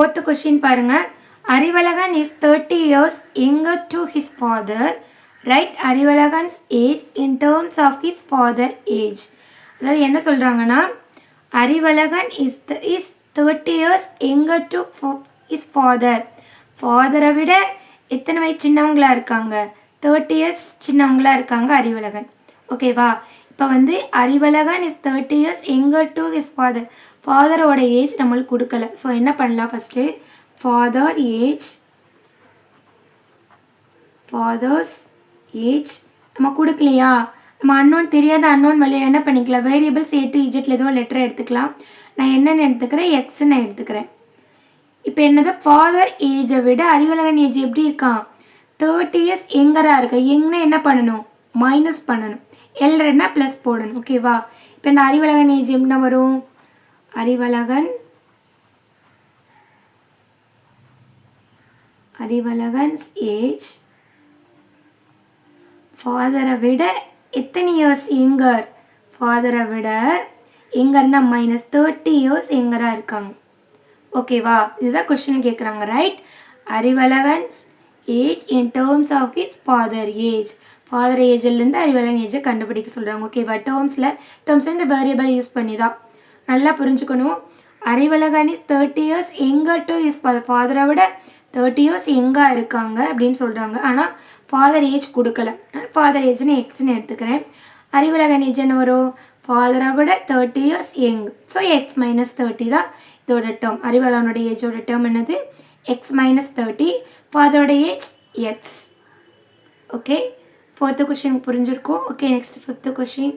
Fourth question பாருங்க. Arivalagan is 30 years younger to his father. Write Arivalagan's age in terms of his father age. அதாவது என்ன சொல்றாங்கன்னா Arivalagan is 30 years younger to his father. ஃபாதரை விட எத்தனை வயசு சின்னவங்களா இருக்காங்க? 30 years சின்னவங்களா இருக்காங்க அறிவழகன். ஓகேவா? இப்போ வந்து Arivazhagan is 30 years younger to his father. ஃபாதரோட ஏஜ் நம்மளுக்கு கொடுக்கல. ஸோ என்ன பண்ணலாம்? ஃபஸ்ட்டு ஃபாதர்ஸ் ஏஜ் நம்ம கொடுக்கலையா? நம்ம அன்னோன் தெரியாத அன்னோன் வழியாக என்ன பண்ணிக்கலாம்? வேரியபிள்ஸ் A to Z ஏதோ லெட்டர் எடுத்துக்கலாம். நான் என்னென்னு எடுத்துக்கிறேன்? எக்ஸ்ன்னு நான் எடுத்துக்கிறேன். இப்போ என்னது? ஃபாதர் ஏஜை விட அறிவழகன் ஏஜ் எப்படி இருக்கான்? 30 years எங்கரா இருக்கு. எங்கன்னா என்ன பண்ணணும்? மைனஸ் பண்ணணும். எல்ரெட்னா ப்ளஸ் போடணும். ஓகேவா? இப்போ இந்த அறிவழகன் ஏஜ் என்ன வரும்? அறிவழகன்ஸ் ஏஜ் ஃபாதரை விட எத்தனை இயர்ஸ் எங்கர்? ஃபாதரை விட எங்கர்னா மைனஸ் 30 years எங்கரா இருக்காங்க. ஓகேவா? இதுதான் கொஸ்டின் கேட்குறாங்க. Right Arivazhagan's age in terms of his father age. Father ஏஜ்லேருந்து அறிவழகன் ஏஜை கண்டுபிடிக்க சொல்கிறாங்க. ஓகேவா? டேர்ம்ஸில் இந்த வேரியபிள் யூஸ் பண்ணி தான் நல்லா புரிஞ்சுக்கணும். Arivazhagan is 30 years younger to his father. ஃபாதரை விட 30 years எங்கே இருக்காங்க அப்படின்னு சொல்கிறாங்க. ஆனால் ஃபாதர் ஏஜ் கொடுக்கல. ஃபாதர் ஏஜ்னு எக்ஸ்ன்னு எடுத்துக்கிறேன். அறிவழகன் ஏஜ் என்ன வரும்? ஃபாதரை விட 30 years young. So X minus 30 தான் இதோட டேர்ம். அறிவழகனோட ஏஜோட டேர்ம் என்னது? X minus 30. ஃபாதரோட age X. Okay, 4th question புரிஞ்சிருக்கும். Okay, next 5th question.